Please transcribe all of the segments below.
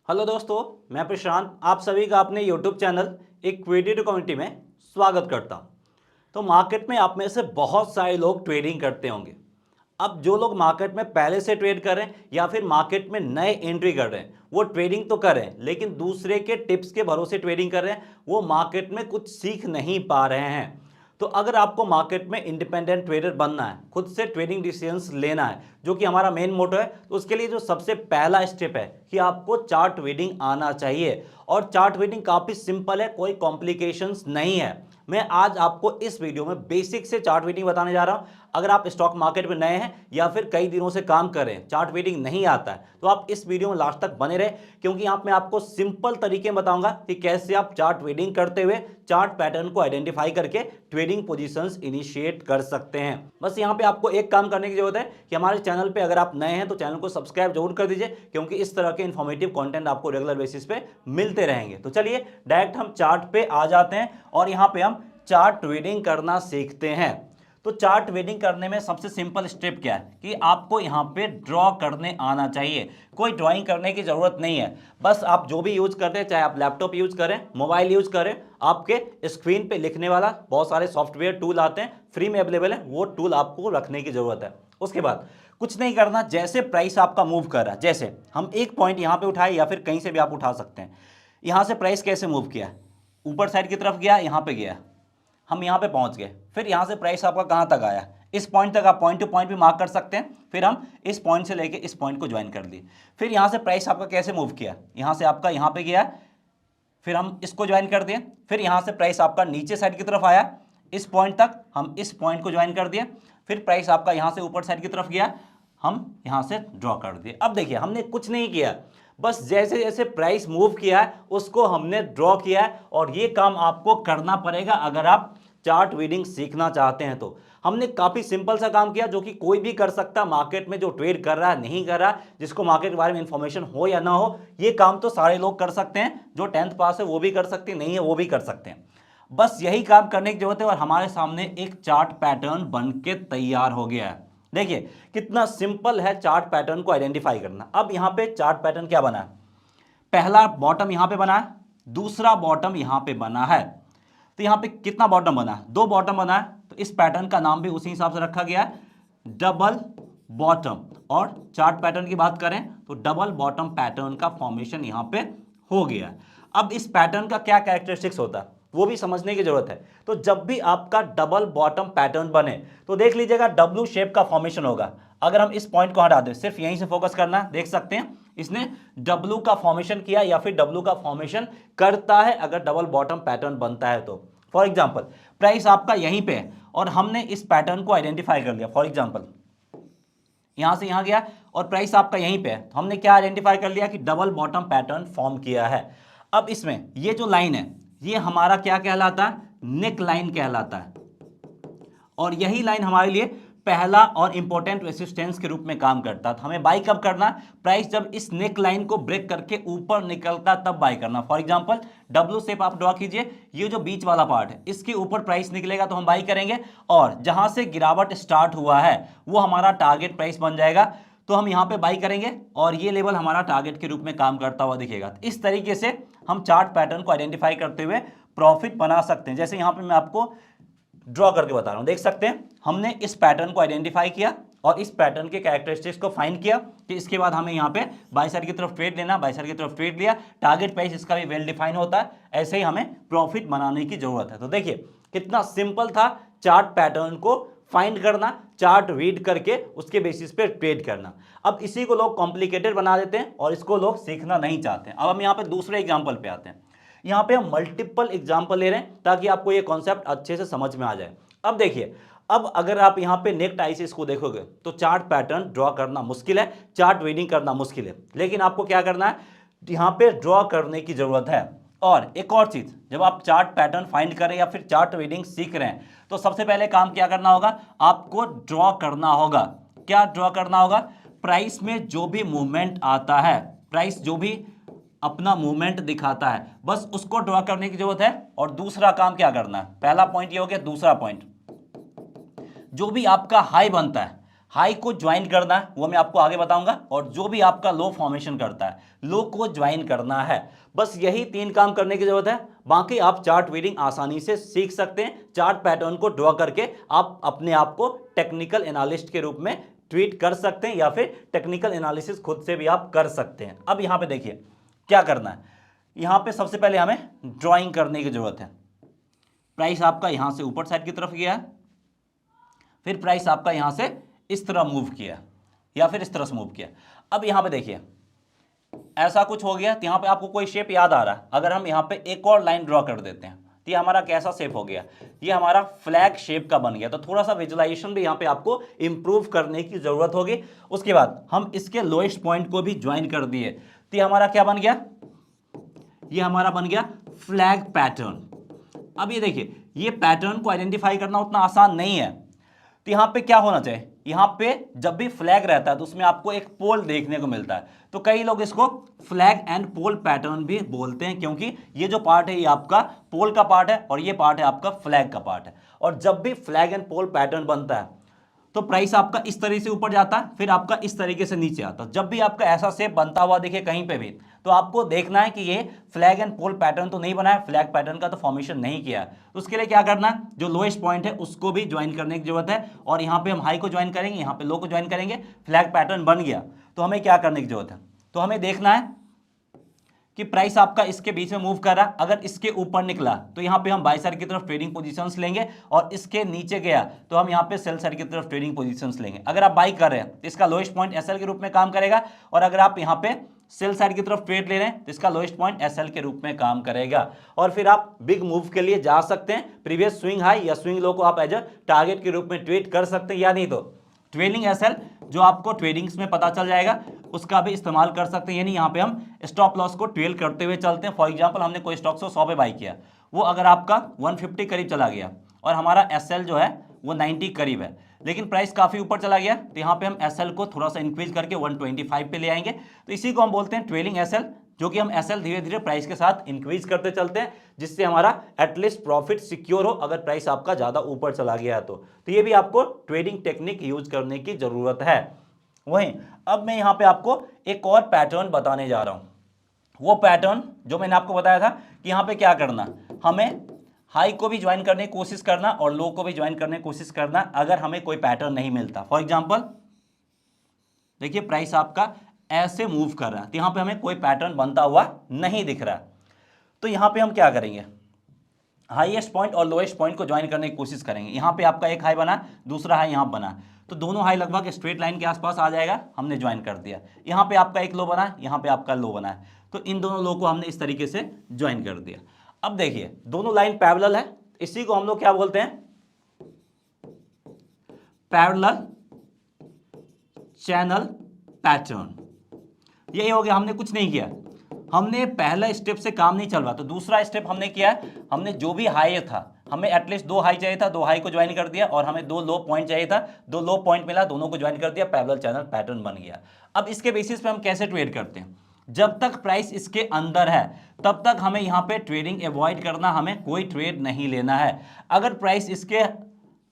Hello दोस्तों, मैं प्रशांत आप सभी का अपने यूट्यूब चैनल इक्विटी कम्युनिटी में स्वागत करता हूं। तो मार्केट में आप में से बहुत सारे लोग ट्रेडिंग करते होंगे। अब जो लोग मार्केट में पहले से ट्रेड कर रहे हैं या फिर मार्केट में नए एंट्री कर रहे हैं वो ट्रेडिंग तो कर रहे हैं, लेकिन दूसरे के टिप्स के भरोसे ट्रेडिंग कर रहे हैं, वो मार्केट में कुछ सीख नहीं पा रहे हैं। तो अगर आपको मार्केट में इंडिपेंडेंट ट्रेडर बनना है, खुद से ट्रेडिंग डिसीजंस लेना है, जो कि हमारा मेन मोटो है, तो उसके लिए जो सबसे पहला स्टेप है कि आपको चार्ट रीडिंग आना चाहिए। और चार्ट रीडिंग काफ़ी सिंपल है, कोई कॉम्प्लिकेशंस नहीं है। मैं आज आपको इस वीडियो में बेसिक से चार्ट रीडिंग बताने जा रहा हूं। अगर आप स्टॉक मार्केट में नए हैं या फिर कई दिनों से काम कर रहे हैं, चार्ट रीडिंग नहीं आता है, तो आप इस वीडियो में लास्ट तक बने रहे, क्योंकि यहाँ मैं आपको सिंपल तरीके बताऊंगा कि कैसे आप चार्ट रीडिंग करते हुए चार्ट पैटर्न को आइडेंटिफाई करके ट्रेडिंग पोजीशंस इनिशिएट कर सकते हैं। बस यहाँ पे आपको एक काम करने की जरूरत है कि हमारे चैनल पे अगर आप नए हैं तो चैनल को सब्सक्राइब जरूर कर दीजिए, क्योंकि इस तरह के इन्फॉर्मेटिव कंटेंट आपको रेगुलर बेसिस पे मिलते रहेंगे। तो चलिए डायरेक्ट हम चार्ट पे आ जाते हैं और यहाँ पे हम चार्ट ट्रेडिंग करना सीखते हैं। तो चार्ट ट्रेडिंग करने में सबसे सिंपल स्टेप क्या है कि आपको यहाँ पे ड्रॉ करने आना चाहिए। कोई ड्राइंग करने की जरूरत नहीं है, बस आप जो भी यूज करते हैं, चाहे आप लैपटॉप यूज करें, मोबाइल यूज करें, आपके स्क्रीन पे लिखने वाला बहुत सारे सॉफ्टवेयर टूल आते हैं, फ्री में अवेलेबल है, वो टूल आपको रखने की जरूरत है। उसके बाद कुछ नहीं करना, जैसे प्राइस आपका मूव कर रहा है, जैसे हम एक पॉइंट यहाँ पे उठाए या फिर कहीं से भी आप उठा सकते हैं। यहाँ से प्राइस कैसे मूव किया, ऊपर साइड की तरफ गया, यहाँ पे गया, हम यहाँ पे पहुँच गए, फिर यहाँ से प्राइस आपका कहाँ तक आया, इस पॉइंट तक आप पॉइंट टू पॉइंट भी मार्क कर सकते हैं। फिर हम इस पॉइंट से लेके इस पॉइंट को ज्वाइन कर लिए। फिर यहाँ से प्राइस आपका कैसे मूव किया, यहाँ से आपका यहाँ पे गया, फिर हम इसको ज्वाइन कर दिए। फिर यहाँ से प्राइस आपका नीचे साइड की तरफ आया, इस पॉइंट तक हम इस पॉइंट को ज्वाइन कर दिए। फिर प्राइस आपका यहाँ से ऊपर साइड की तरफ गया, हम यहाँ से ड्रॉ कर दिए। अब देखिए हमने कुछ नहीं किया, बस जैसे जैसे प्राइस मूव किया है उसको हमने ड्रॉ किया है। और ये काम आपको करना पड़ेगा अगर आप चार्ट रीडिंग सीखना चाहते हैं। तो हमने काफी सिंपल सा काम किया जो कि कोई भी कर सकता, मार्केट में जो ट्रेड कर रहा है, नहीं कर रहा, जिसको मार्केट के बारे में इंफॉर्मेशन हो या ना हो, ये काम तो सारे लोग कर सकते हैं। जो 10th पास है वो भी कर सकते हैं, नहीं है वो भी कर सकते हैं। बस यही काम करने की जरूरत है और हमारे सामने एक चार्ट पैटर्न बन के तैयार हो गया है। देखिए कितना सिंपल है चार्ट पैटर्न को आइडेंटिफाई करना। अब यहाँ पे चार्ट पैटर्न क्या बना है, पहला बॉटम यहाँ पे बना है, दूसरा बॉटम यहाँ पे बना है। तो यहाँ पे कितना बॉटम बना है, 2 बॉटम बना है। तो इस पैटर्न का नाम भी उसी हिसाब से रखा गया है, डबल बॉटम। और चार्ट पैटर्न की बात करें तो डबल बॉटम पैटर्न का फॉर्मेशन यहाँ पे हो गया है। अब इस पैटर्न का क्या कैरेक्टरिस्टिक्स होता है वो भी समझने की जरूरत है। तो जब भी आपका डबल बॉटम पैटर्न बने तो देख लीजिएगा डब्ल्यू शेप का फॉर्मेशन होगा। अगर हम इस पॉइंट को हटा दें, सिर्फ यहीं से फोकस करना, देख सकते हैं इसने डब्ल्यू का फॉर्मेशन किया या फिर डब्ल्यू का फॉर्मेशन करता है अगर डबल बॉटम पैटर्न बनता है तो। फॉर एग्जांपल प्राइस आपका यहीं पे है और हमने इस पैटर्न को आइडेंटिफाई कर लिया। फॉर एग्जांपल यहां से यहां गया और प्राइस आपका यहीं पे है, तो हमने क्या आइडेंटिफाई कर लिया कि डबल बॉटम पैटर्न फॉर्म किया है। अब इसमें ये जो लाइन है ये हमारा क्या कहलाता है, नेक लाइन कहलाता है। और यही लाइन हमारे लिए पहला और इंपॉर्टेंट रेसिस्टेंस के रूप में काम करता है। तो हमें बाई कब करना, प्राइस जब इस नेक लाइन को ब्रेक करके ऊपर निकलता तब बाई करना। फॉर एग्जांपल डब्ल्यू शेप आप ड्रॉ कीजिए, ये जो बीच वाला पार्ट है इसके ऊपर प्राइस निकलेगा तो हम बाई करेंगे, और जहां से गिरावट स्टार्ट हुआ है वो हमारा टारगेट प्राइस बन जाएगा, तो हम यहां पे बाई करेंगे और ये लेवल हमारा टारगेट के रूप में काम करता हुआ दिखेगा। तो इस तरीके से हम चार्ट पैटर्न को आइडेंटिफाई करते हुए प्रॉफिट बना सकते हैं। जैसे यहां पे मैं आपको ड्रॉ करके बता रहा हूं, देख सकते हैं हमने इस पैटर्न को आइडेंटिफाई किया और इस पैटर्न के कैरेक्टरिस्टिक्स को फाइंड किया कि इसके बाद हमें यहाँ पे बाई साइड की तरफ ट्रेड लेना, बाई साइड की तरफ ट्रेड लिया, टारगेट प्राइस इसका भी वेल डिफाइन होता है, ऐसे ही हमें प्रॉफिट बनाने की जरूरत है। तो देखिए कितना सिंपल था चार्ट पैटर्न को फाइंड करना, चार्ट रीड करके उसके बेसिस पे ट्रेड करना। अब इसी को लोग कॉम्प्लिकेटेड बना देते हैं और इसको लोग सीखना नहीं चाहते हैं। अब हम यहाँ पे दूसरे एग्जाम्पल पे आते हैं। यहाँ पे हम मल्टीपल एग्जाम्पल ले रहे हैं ताकि आपको ये कॉन्सेप्ट अच्छे से समझ में आ जाए। अब देखिए, अब अगर आप यहाँ पे नेक टाइसिस को देखोगे तो चार्ट पैटर्न ड्रॉ करना मुश्किल है, चार्ट रीडिंग करना मुश्किल है, लेकिन आपको क्या करना है, यहाँ पे ड्रॉ करने की जरूरत है। और एक और चीज, जब आप चार्ट पैटर्न फाइंड करें या फिर चार्ट रीडिंग सीख रहे हैं तो सबसे पहले काम क्या करना होगा, आपको ड्रॉ करना होगा। क्या ड्रॉ करना होगा, प्राइस में जो भी मूवमेंट आता है, प्राइस जो भी अपना मूवमेंट दिखाता है, बस उसको ड्रॉ करने की जरूरत है। और दूसरा काम क्या करना है, पहला पॉइंट ये हो गया, दूसरा पॉइंट जो भी आपका हाई बनता है, हाई को ज्वाइन करना है, वो मैं आपको आगे बताऊंगा, और जो भी आपका लो फॉर्मेशन करता है, लो को ज्वाइन करना है। बस यही 3 काम करने की जरूरत है। बाकी आप चार्ट रीडिंग आसानी से सीख सकते हैं। चार्ट पैटर्न को ड्रॉ करके आप अपने आप को टेक्निकल एनालिस्ट के रूप में ट्रीट कर सकते हैं, या फिर टेक्निकल एनालिसिस खुद से भी आप कर सकते हैं। अब यहां पे देखिए क्या करना है। यहां पे सबसे पहले हमें ड्राइंग करने की जरूरत है। प्राइस आपका यहां से ऊपर साइड की तरफ गया, फिर प्राइस आपका यहां से इस तरह मूव किया, या फिर इस तरह से मूव किया। अब यहां पे देखिए ऐसा कुछ हो गया, तो यहां पे आपको कोई शेप याद आ रहा है। अगर हम यहां पे एक और लाइन ड्रॉ कर देते हैं, तो ये हमारा कैसा शेप हो गया, ये हमारा फ्लैग शेप का बन गया। तो थोड़ा सा विजुअलाइजेशन भी यहां पे आपको इंप्रूव करने की जरूरत होगी। उसके बाद हम इसके लोएस्ट पॉइंट को भी ज्वाइन कर दिए, तो ये हमारा क्या बन गया, ये हमारा बन गया फ्लैग पैटर्न। अब ये देखिए, ये पैटर्न को आइडेंटिफाई करना उतना आसान नहीं है। तो यहां पे क्या होना चाहिए, यहां पे जब भी फ्लैग रहता है तो उसमें आपको एक पोल देखने को मिलता है। तो कई लोग इसको फ्लैग एंड पोल पैटर्न भी बोलते हैं, क्योंकि ये जो पार्ट है ये आपका पोल का पार्ट है, और ये पार्ट है आपका फ्लैग का पार्ट है। और जब भी फ्लैग एंड पोल पैटर्न बनता है तो प्राइस आपका इस तरीके से ऊपर जाता है, फिर आपका इस तरीके से नीचे आता है। जब भी आपका ऐसा शेप बनता हुआ दिखे कहीं पे भी, तो आपको देखना है कि ये फ्लैग एंड पोल पैटर्न तो नहीं बना है, फ्लैग पैटर्न का तो फॉर्मेशन नहीं किया है। तो उसके लिए क्या करना है, जो लोएस्ट पॉइंट है उसको भी ज्वाइन करने की जरूरत है, और यहाँ पे हम हाई को ज्वाइन करेंगे, यहाँ पे लो को ज्वाइन करेंगे। फ्लैग पैटर्न बन गया तो हमें क्या करने की जरूरत है, तो हमें देखना है कि प्राइस आपका इसके बीच में मूव कर रहा है। अगर इसके ऊपर निकला तो यहां पे हम बाय साइड की तरफ ट्रेडिंग पोजीशंस लेंगे, और इसके नीचे गया तो हम यहां पे सेल साइड की तरफ ट्रेडिंग पोजीशंस लेंगे। अगर आप बाई कर रहे हैं तो इसका लोएस्ट पॉइंट एसएल के रूप में काम करेगा, और अगर आप यहां पे सेल साइड की तरफ ट्रेड ले रहे हैं तो इसका लोएस्ट पॉइंट एसएल के रूप में काम करेगा। और फिर आप बिग मूव के लिए जा सकते हैं। प्रीवियस स्विंग हाई या स्विंग लो को आप एज अ टारगेट के रूप में ट्रेड कर सकते हैं, या नहीं तो ट्रेलिंग एसएल जो आपको ट्रेडिंग्स में पता चल जाएगा उसका भी इस्तेमाल कर सकते हैं। यानी यहाँ पे हम स्टॉप लॉस को ट्रेल करते हुए चलते हैं। फॉर एग्जांपल हमने कोई स्टॉक को 100 पे बाई किया, वो अगर आपका 150 करीब चला गया और हमारा एसएल जो है वो 90 करीब है, लेकिन प्राइस काफ़ी ऊपर चला गया, तो यहाँ पे हम एसएल को थोड़ा सा इंक्रीज करके 125 पे ले आएंगे। तो इसी को हम बोलते हैं ट्रेलिंग एसएल, जो कि हम एसएल धीरे धीरे प्राइस के साथ इंक्रीज करते चलते हैं, जिससे हमारा एटलीस्ट प्रॉफिट सिक्योर हो अगर प्राइस आपका ज़्यादा ऊपर चला गया है तो ये भी आपको ट्रेडिंग टेक्निक यूज करने की ज़रूरत है। वहीं अब मैं यहाँ पे आपको एक और पैटर्न बताने जा रहा हूँ। वो पैटर्न जो मैंने आपको बताया था कि यहाँ पे क्या करना, हमें हाई को भी ज्वाइन करने की कोशिश करना और लो को भी ज्वाइन करने की कोशिश करना अगर हमें कोई पैटर्न नहीं मिलता। फॉर एग्जांपल देखिए प्राइस आपका ऐसे मूव कर रहा है, तो यहाँ पे हमें कोई पैटर्न बनता हुआ नहीं दिख रहा है। तो यहाँ पे हम क्या करेंगे, हाईएस्ट पॉइंट और लोएस्ट पॉइंट को ज्वाइन करने की कोशिश करेंगे। यहाँ पे आपका एक हाई बना, दूसरा हाई यहाँ बना, तो दोनों हाई लगभग स्ट्रेट लाइन के आसपास आ जाएगा, हमने ज्वाइन कर दिया। यहाँ पे आपका एक लो बना, यहाँ पे आपका लो बना है, तो इन दोनों लो को हमने इस तरीके से ज्वाइन कर दिया। अब देखिए दोनों लाइन पैरेलल है, इसी को हम लोग क्या बोलते हैं, पैरेलल चैनल पैटर्न। यही हो गया, हमने कुछ नहीं किया, हमने पहला स्टेप से काम नहीं चल रहा, तो दूसरा स्टेप हमने किया है, हमने जो भी हाई था, हमें एटलीस्ट 2 हाई चाहिए था, 2 हाई को ज्वाइन कर दिया, और हमें 2 लो पॉइंट चाहिए था, 2 लो पॉइंट मिला, दोनों को ज्वाइन कर दिया, पैरेलल चैनल पैटर्न बन गया। अब इसके बेसिस पे हम कैसे ट्रेड करते हैं, जब तक प्राइस इसके अंदर है तब तक हमें यहाँ पे ट्रेडिंग अवॉइड करना, हमें कोई ट्रेड नहीं लेना है। अगर प्राइस इसके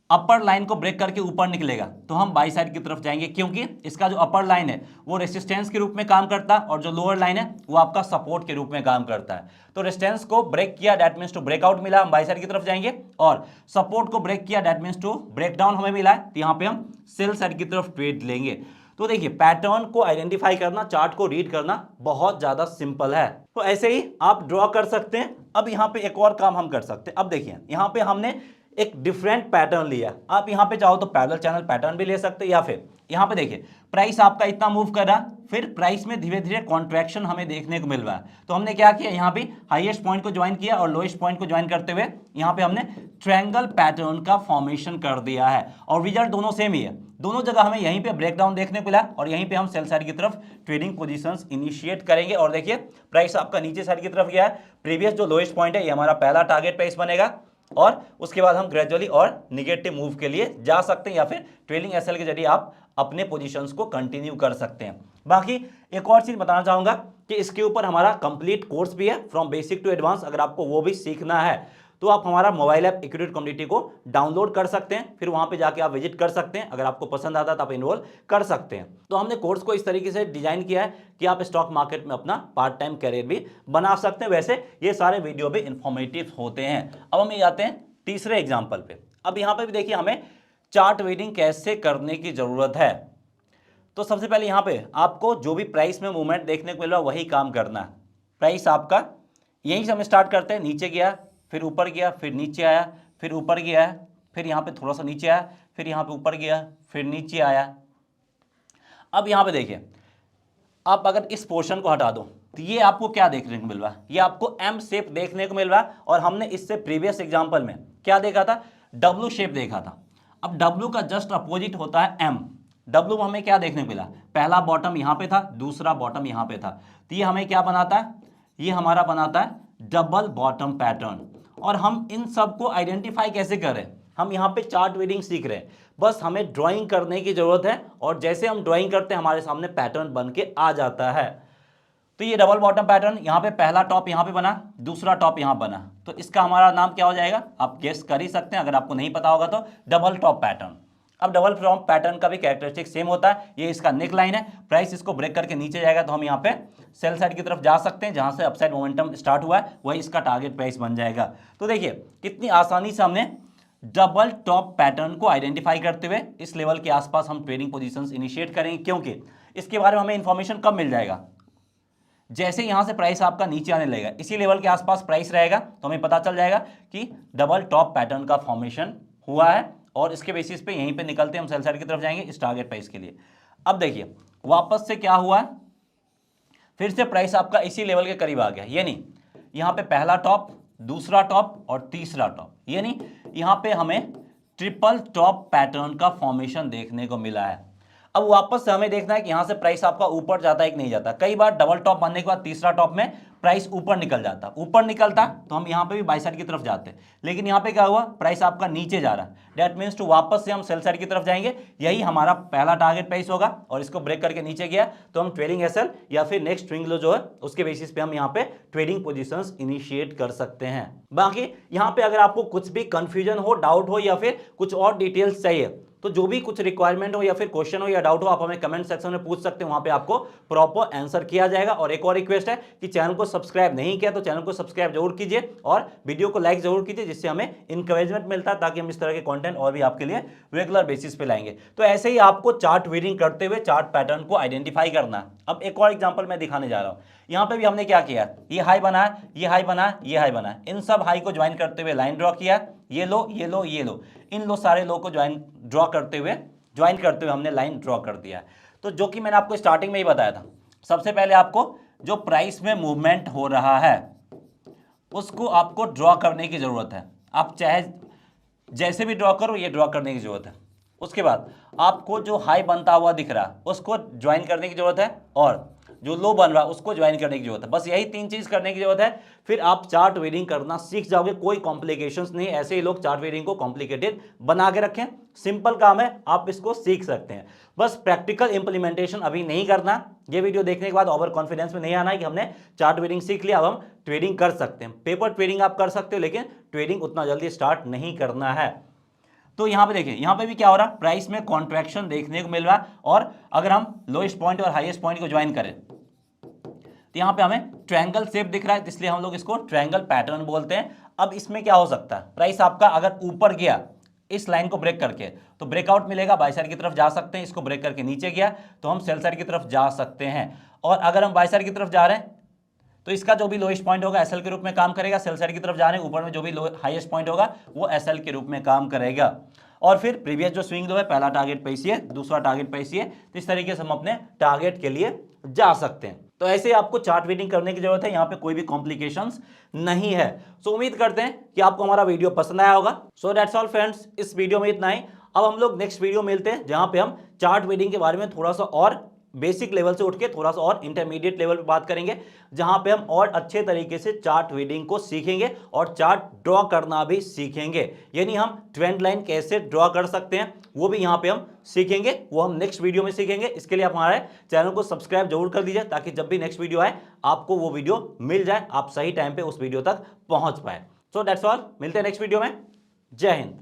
अपर लाइन को ब्रेक करके ऊपर निकलेगा तो हम बाई साइड की तरफ जाएंगे, क्योंकि इसका जो अपर लाइन है वो रेसिस्टेंस के रूप में काम करता है, और जो लोअर लाइन है वो आपका सपोर्ट के रूप में काम करता है। तो रेसिस्टेंस को ब्रेक किया, दैट मीन्स टू ब्रेकआउट मिला, हम बाई साइड की तरफ जाएंगे, और सपोर्ट को ब्रेक किया, that means to break down हमें मिला है, तो यहाँ पे हम सेल साइड की तरफ ट्रेड लेंगे। तो देखिए पैटर्न को आइडेंटिफाई करना, चार्ट को रीड करना बहुत ज्यादा सिंपल है। तो ऐसे ही आप ड्रॉ कर सकते हैं। अब यहाँ पे एक और काम हम कर सकते हैं। अब देखिए यहाँ पे हमने एक डिफरेंट पैटर्न लिया, आप यहाँ पे चाहो तो पैरेलल चैनल पैटर्न भी ले सकते हैं, या फिर यहाँ पे देखिए प्राइस आपका इतना मूव कर रहा, फिर प्राइस में धीरे धीरे कॉन्ट्रैक्शन हमें देखने को मिल रहा है। तो हमने क्या किया, यहाँ पे हाईएस्ट पॉइंट को ज्वाइन किया और लोएस्ट पॉइंट को ज्वाइन करते हुए यहाँ पे हमने ट्रायंगल पैटर्न का फॉर्मेशन कर दिया है, और रिजल्ट दोनों सेम ही है। दोनों जगह हमें यहीं पे ब्रेकडाउन देखने को मिला, और यहीं पे हम सेल साइड की तरफ ट्रेडिंग पोजीशंस इनिशिएट करेंगे। और देखिए प्राइस आपका नीचे साइड की तरफ गया है, प्रीवियस जो लोएस्ट पॉइंट है ये हमारा पहला टारगेट प्राइस बनेगा, और उसके बाद हम ग्रेजुअली और निगेटिव मूव के लिए जा सकते हैं, या फिर ट्रेलिंग एसएल के जरिए आप अपने पोजीशंस को कंटिन्यू कर सकते हैं। बाकी एक और चीज बताना चाहूंगा कि इसके ऊपर हमारा कंप्लीट कोर्स भी है, फ्रॉम बेसिक टू एडवांस। अगर आपको वो भी सीखना है तो आप हमारा मोबाइल ऐप इक्विटी कम्युनिटी को डाउनलोड कर सकते हैं, फिर वहां पे जाके आप विजिट कर सकते हैं। अगर आपको पसंद आता है तो आप इन्वॉल्व कर सकते हैं। तो हमने कोर्स को इस तरीके से डिजाइन किया है कि आप स्टॉक मार्केट में अपना पार्ट टाइम करियर भी बना सकते हैं। वैसे ये सारे वीडियो भी इंफॉर्मेटिव होते हैं। अब हम ये आते हैं तीसरे एग्जाम्पल पे। अब यहाँ पे भी देखिए हमें चार्ट ट्रेडिंग कैसे करने की जरूरत है। तो सबसे पहले यहाँ पे आपको जो भी प्राइस में मूवमेंट देखने को मिल रहा है वही काम करना है। प्राइस आपका यहीं से हम स्टार्ट करते हैं, नीचे गया, फिर ऊपर गया, फिर नीचे आया, फिर ऊपर गया, फिर यहाँ पे थोड़ा सा नीचे आया, फिर यहाँ पे ऊपर गया, फिर नीचे आया। अब यहाँ पे देखिए, आप अगर इस पोर्शन को हटा दो तो ये आपको क्या देखने को मिल रहा है, ये आपको एम शेप देखने को मिल रहा है। और हमने इससे प्रीवियस एग्जांपल में क्या देखा था, डब्ल्यू शेप देखा था। अब डब्ल्यू का जस्ट अपोजिट होता है एम। डब्ल्यू में हमें क्या देखने को मिला, पहला बॉटम यहाँ पे था, दूसरा बॉटम यहाँ पे था, तो ये हमें क्या बनाता है, ये हमारा बनाता है डबल बॉटम पैटर्न। और हम इन सब को आइडेंटिफाई कैसे करें, हम यहाँ पे चार्ट रीडिंग सीख रहे हैं, बस हमें ड्राइंग करने की जरूरत है। और जैसे हम ड्राइंग करते हैं हमारे सामने पैटर्न बन के आ जाता है। तो ये डबल बॉटम पैटर्न, यहाँ पे पहला टॉप यहाँ पे बना, दूसरा टॉप यहाँ बना, तो इसका हमारा नाम क्या हो जाएगा, आप गेस कर ही सकते हैं। अगर आपको नहीं पता होगा तो डबल टॉप पैटर्न। अब डबल टॉप पैटर्न का भी कैरेक्टरिस्टिक सेम होता है। ये इसका नेक लाइन है, प्राइस इसको ब्रेक करके नीचे जाएगा तो हम यहाँ पे सेल साइड की तरफ जा सकते हैं, जहां से अपसाइड मोमेंटम स्टार्ट हुआ है वही इसका टारगेट प्राइस बन जाएगा। तो देखिए कितनी आसानी से हमने डबल टॉप पैटर्न को आइडेंटिफाई करते हुए इस लेवल के आसपास हम ट्रेडिंग पोजीशंस इनिशिएट करेंगे, क्योंकि इसके बारे में हमें इंफॉर्मेशन कब मिल जाएगा, जैसे यहां से प्राइस आपका नीचे आने लगेगा, इसी लेवल के आसपास प्राइस रहेगा तो हमें पता चल जाएगा कि डबल टॉप पैटर्न का फॉर्मेशन हुआ है। और इसके बेसिस पे यहीं पे निकलते हम सेल साइड की तरफ जाएंगे इस टारगेट प्राइस के लिए। अब देखिए वापस से क्या हुआ, फिर से प्राइस आपका इसी लेवल के करीब आ गया, यानी यहां पे पहला टॉप, दूसरा टॉप और तीसरा टॉप, यानी यहां पे हमें ट्रिपल टॉप पैटर्न का फॉर्मेशन देखने को मिला है। अब वापस से हमें देखना है कि यहां से प्राइस आपका ऊपर जाता है कि नहीं जाता। कई बार डबल टॉप बनने के बाद तीसरा टॉप में प्राइस ऊपर निकल जाता, ऊपर निकलता तो हम यहां पे भी बाई साइड की तरफ जाते, लेकिन यहां पे क्या हुआ, प्राइस आपका नीचे जा रहा है। दैट मीन्स टू वापस से हम सेल साइड की तरफ जाएंगे, यही हमारा पहला टारगेट प्राइस होगा। और इसको ब्रेक करके नीचे गया तो हम ट्रेडिंग एसएल या फिर नेक्स्ट स्विंग लो जो है उसके बेसिस पे हम यहाँ पे ट्रेडिंग पोजीशंस इनिशिएट कर सकते हैं। बाकी यहाँ पे अगर आपको कुछ भी कंफ्यूजन हो, डाउट हो या फिर कुछ और डिटेल्स चाहिए तो जो भी कुछ रिक्वायरमेंट हो या फिर क्वेश्चन हो या डाउट हो आप हमें कमेंट सेक्शन में पूछ सकते हैं, वहां पे आपको प्रॉपर आंसर किया जाएगा। और एक और रिक्वेस्ट है कि चैनल को सब्सक्राइब नहीं किया तो चैनल को सब्सक्राइब जरूर कीजिए और वीडियो को लाइक जरूर कीजिए, जिससे हमें इंकरेजमेंट मिलता है ताकि हम इस तरह के कंटेंट और भी आपके लिए रेगुलर बेसिस पे लाएंगे। तो ऐसे ही आपको चार्ट रीडिंग करते हुए चार्ट पैटर्न को आइडेंटिफाई करना है। अब एक और एग्जाम्पल मैं दिखाने जा रहा हूँ। यहाँ पे भी हमने क्या किया, ये हाई बना, ये हाई बना, ये हाई बना, इन सब हाई को ज्वाइन करते हुए लाइन ड्रॉ किया, ये लो, ये लो, ये लो, इन लो सारे लो को ड्रॉ करते हुए हमने लाइन ड्रॉ कर दिया है। तो जो कि मैंने आपको स्टार्टिंग में ही बताया था, सबसे पहले आपको जो प्राइस में मूवमेंट हो रहा है उसको आपको ड्रॉ करने की जरूरत है। आप चाहे जैसे भी ड्रॉ करो, ये ड्रॉ करने की जरूरत है। उसके बाद आपको जो हाई बनता हुआ दिख रहा है उसको ज्वाइन करने की जरूरत है, और जो लो बन रहा है उसको ज्वाइन करने की जरूरत है। बस यही तीन चीज करने की जरूरत है, फिर आप चार्ट रीडिंग करना सीख जाओगे। कोई कॉम्प्लिकेशंस नहीं, ऐसे ही लोग चार्ट रीडिंग को कॉम्प्लिकेटेड बना के रखें। सिंपल काम है, आप इसको सीख सकते हैं। बस प्रैक्टिकल इंप्लीमेंटेशन अभी नहीं करना। ये वीडियो देखने के बाद ओवर कॉन्फिडेंस में नहीं आना है कि हमने चार्ट रीडिंग सीख लिया, अब हम ट्रेडिंग कर सकते हैं। पेपर ट्रेडिंग आप कर सकते हो, लेकिन ट्रेडिंग उतना जल्दी स्टार्ट नहीं करना है। तो यहां पे देखिए, यहां पे भी क्या हो रहा है, प्राइस में कॉन्ट्रैक्शन देखने को मिल रहा है। और अगर हम लोएस्ट पॉइंट और हाईएस्ट पॉइंट को ज्वाइन करें तो यहां पे हमें ट्रायंगल शेप दिख रहा है, इसलिए हम लोग इसको ट्रायंगल पैटर्न बोलते हैं। अब इसमें क्या हो सकता है, प्राइस आपका अगर ऊपर गया इस लाइन को ब्रेक करके तो ब्रेकआउट मिलेगा, बाय साइड की तरफ जा सकते हैं। इसको ब्रेक करके नीचे गया तो हम सेल साइड की तरफ जा सकते हैं। और अगर हम बाय साइड की तरफ जा रहे हैं तो इसका जो भी लोएस्ट पॉइंट होगा एसएल के रूप में काम करेगा। सेल साइड की तरफ जा रहे हैं, ऊपर में जो भी हाईएस्ट पॉइंट होगा वो एसएल के रूप में काम करेगा। और फिर प्रीवियस जो स्विंग लो है, पहला टारगेट पे है, दूसरा टारगेट पे है, तो इस तरीके से हम अपने टारगेट के लिए जा सकते हैं। तो ऐसे ही आपको चार्ट रीडिंग करने की जरूरत है, यहाँ पे कोई भी कॉम्प्लिकेशंस नहीं है। सो उम्मीद करते हैं कि आपको हमारा वीडियो पसंद आया होगा। सो दैट्स ऑल फ्रेंड्स, इस वीडियो में इतना ही। अब हम लोग नेक्स्ट वीडियो मिलते हैं जहां पे हम चार्ट रीडिंग के बारे में थोड़ा सा और बेसिक लेवल से उठ के थोड़ा सा और इंटरमीडिएट लेवल पे बात करेंगे, जहां पे हम और अच्छे तरीके से चार्ट रीडिंग को सीखेंगे और चार्ट ड्रॉ करना भी सीखेंगे। यानी हम ट्रेंड लाइन कैसे ड्रॉ कर सकते हैं वो भी यहां पे हम सीखेंगे, वो हम नेक्स्ट वीडियो में सीखेंगे। इसके लिए आप हमारे चैनल को सब्सक्राइब जरूर कर दीजिए ताकि जब भी नेक्स्ट वीडियो आए आपको वो वीडियो मिल जाए, आप सही टाइम पे उस वीडियो तक पहुंच पाए। सो दैट्स ऑल, मिलते हैं नेक्स्ट वीडियो में। जय हिंद।